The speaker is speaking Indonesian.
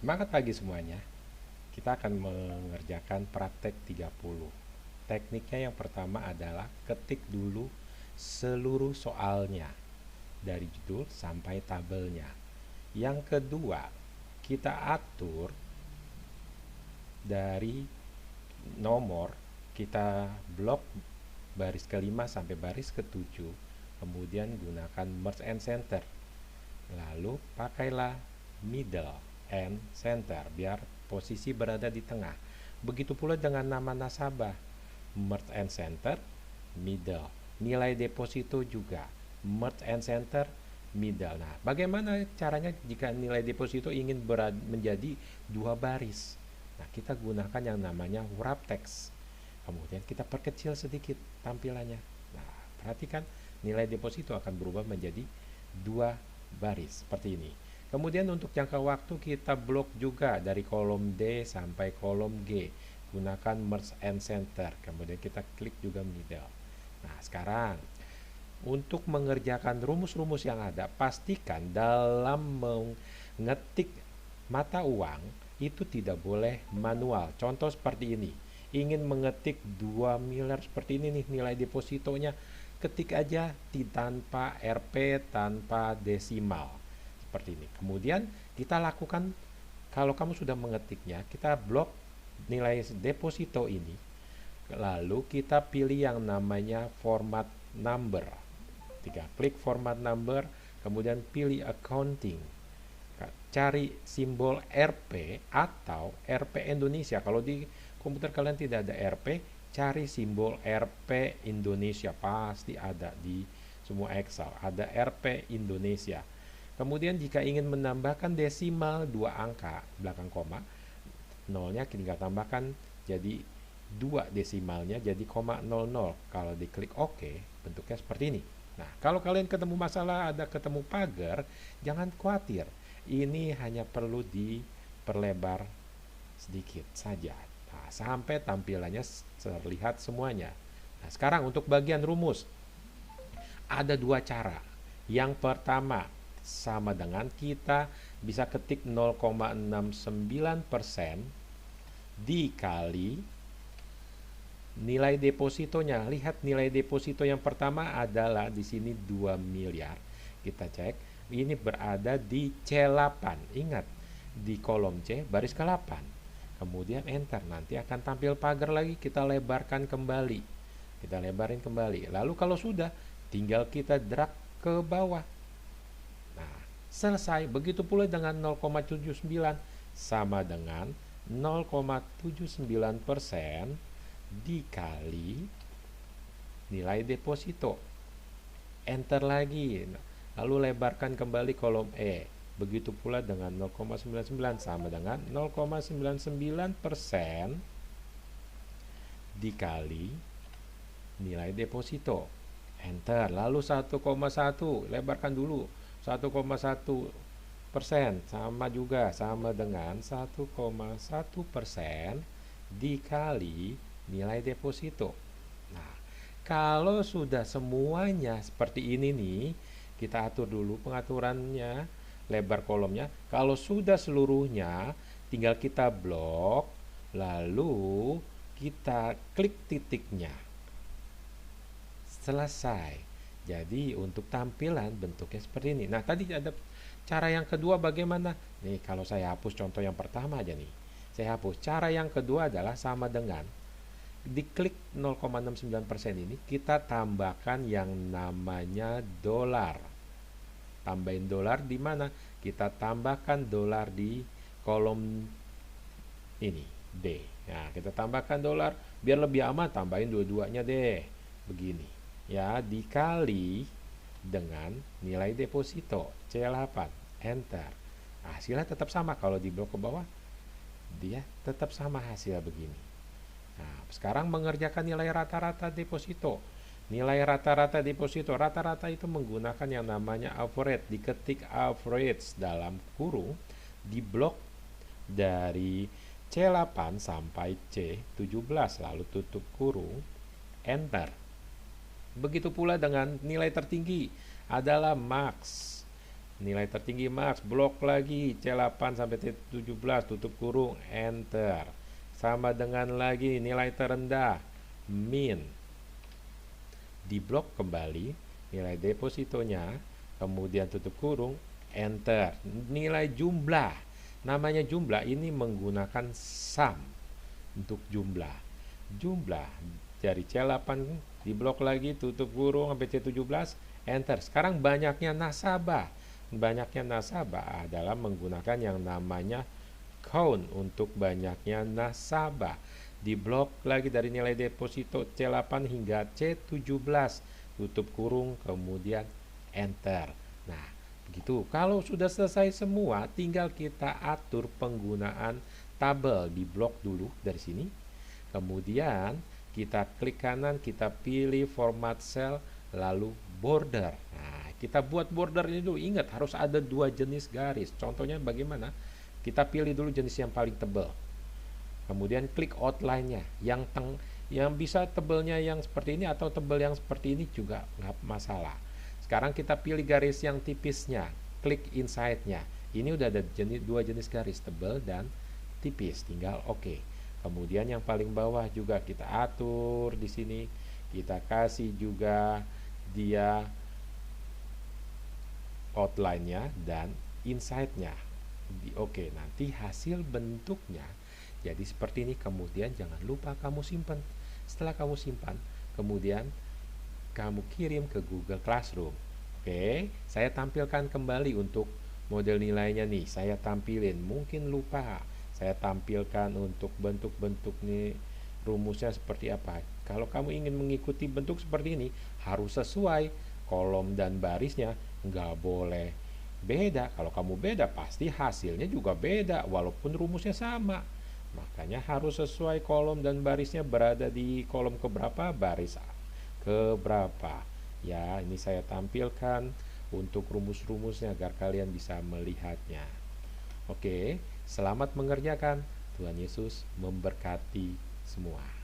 Semangat pagi semuanya. Kita akan mengerjakan praktek 30. Tekniknya yang pertama adalah ketik dulu seluruh soalnya dari judul sampai tabelnya. Yang kedua, kita atur dari nomor, kita blok baris kelima sampai baris ketujuh, kemudian gunakan merge and center. Lalu pakailah middle and center biar posisi berada di tengah. Begitu pula dengan nama nasabah, merge and center, middle. Nilai deposito juga, merge and center, middle. Nah, bagaimana caranya jika nilai deposito ingin menjadi dua baris? Nah, kita gunakan yang namanya wrap text. Kemudian kita perkecil sedikit tampilannya. Nah, perhatikan nilai deposito akan berubah menjadi dua baris seperti ini. Kemudian untuk jangka waktu kita blok juga dari kolom D sampai kolom G. Gunakan merge and center. Kemudian kita klik juga middle. Nah, sekarang untuk mengerjakan rumus-rumus yang ada, pastikan dalam mengetik mata uang itu tidak boleh manual. Contoh seperti ini. Ingin mengetik 2 miliar seperti ini nih nilai depositonya, ketik aja tanpa RP, tanpa desimal seperti ini. Kemudian kita lakukan, kalau kamu sudah mengetiknya, kita blok nilai deposito ini, lalu kita pilih yang namanya format number. Klik format number, kemudian pilih accounting, cari simbol RP atau RP Indonesia. Kalau di komputer kalian tidak ada RP, cari simbol RP Indonesia, pasti ada di semua Excel, ada RP Indonesia. Kemudian jika ingin menambahkan desimal 2 angka belakang koma, nolnya tinggal tambahkan jadi 2 desimalnya jadi 0,00. Kalau diklik OK, bentuknya seperti ini. Nah, kalau kalian ketemu masalah, ada ketemu pagar, jangan khawatir. Ini hanya perlu diperlebar sedikit saja. Nah, sampai tampilannya terlihat semuanya. Nah, sekarang untuk bagian rumus ada dua cara. Yang pertama sama dengan kita bisa ketik 0,69% dikali nilai depositonya. Lihat nilai deposito yang pertama adalah di sini 2 miliar. Kita cek, ini berada di C8. Ingat, di kolom C baris ke-8. Kemudian enter, nanti akan tampil pagar lagi, kita lebarkan kembali, kita lebarin kembali. Lalu kalau sudah, tinggal kita drag ke bawah. Nah, selesai. Begitu pula dengan 0,79 sama dengan 0,79% dikali nilai deposito. Enter lagi, lalu lebarkan kembali kolom E. Begitu pula dengan 0,99 sama dengan 0,99% dikali nilai deposito. Enter. Lalu 1,1, lebarkan dulu. 1,1% sama juga, sama dengan 1,1% dikali nilai deposito. Nah, kalau sudah semuanya seperti ini nih, kita atur dulu pengaturannya, lebar kolomnya. Kalau sudah seluruhnya, tinggal kita blok, lalu kita klik titiknya. Selesai. Jadi untuk tampilan bentuknya seperti ini. Nah, tadi ada cara yang kedua bagaimana? Nih, kalau saya hapus contoh yang pertama aja nih. Saya hapus. Cara yang kedua adalah sama dengan diklik 0,69% ini, kita tambahkan yang namanya dolar. Tambahin dolar di mana? Kita tambahkan dolar di kolom ini, D. Nah, kita tambahkan dolar biar lebih aman, tambahin dua-duanya deh. Begini. Ya, dikali dengan nilai deposito C8. Enter. Hasilnya tetap sama. Kalau di blok ke bawah, dia tetap sama hasil begini. Nah, sekarang mengerjakan nilai rata-rata deposito. Nilai rata-rata deposito, rata-rata itu menggunakan yang namanya average. Diketik average dalam kurung, di blok dari C8 sampai C17, lalu tutup kurung, enter. Begitu pula dengan nilai tertinggi adalah max. Nilai tertinggi max, blok lagi C8 sampai C17, tutup kurung, enter. Sama dengan lagi nilai terendah, min. Diblok kembali nilai depositonya, kemudian tutup kurung, enter. Nilai jumlah, namanya jumlah ini menggunakan sum untuk jumlah. Jumlah dari C8 diblok lagi, tutup kurung sampai C17, enter. Sekarang banyaknya nasabah. Banyaknya nasabah adalah menggunakan yang namanya count untuk banyaknya nasabah. Diblok lagi dari nilai deposito C8 hingga C17, tutup kurung, kemudian enter. Nah, begitu. Kalau sudah selesai semua, tinggal kita atur penggunaan tabel. Di blok dulu dari sini. Kemudian kita klik kanan, kita pilih format cell, lalu border. Nah, kita buat border ini dulu. Ingat, harus ada 2 jenis garis. Contohnya bagaimana? Kita pilih dulu jenis yang paling tebal. Kemudian klik outline-nya. Yang bisa tebelnya yang seperti ini atau tebel yang seperti ini juga nggak masalah. Sekarang kita pilih garis yang tipisnya. Klik inside-nya. Ini udah ada 2 jenis garis, tebal dan tipis. Tinggal oke. Kemudian yang paling bawah juga kita atur di sini. Kita kasih juga dia outline-nya dan inside-nya. Oke, nanti hasil bentuknya jadi seperti ini. Kemudian jangan lupa kamu simpan. Setelah kamu simpan, kemudian kamu kirim ke Google Classroom. Oke, saya tampilkan kembali untuk model nilainya nih. Saya tampilin, mungkin lupa. Saya tampilkan untuk bentuk-bentuk nih, rumusnya seperti apa. Kalau kamu ingin mengikuti bentuk seperti ini, harus sesuai kolom dan barisnya, nggak boleh beda. Kalau kamu beda, pasti hasilnya juga beda walaupun rumusnya sama. Makanya harus sesuai kolom dan barisnya, berada di kolom keberapa, baris keberapa. Ya, ini saya tampilkan untuk rumus-rumusnya agar kalian bisa melihatnya. Oke, selamat mengerjakan. Tuhan Yesus memberkati semua.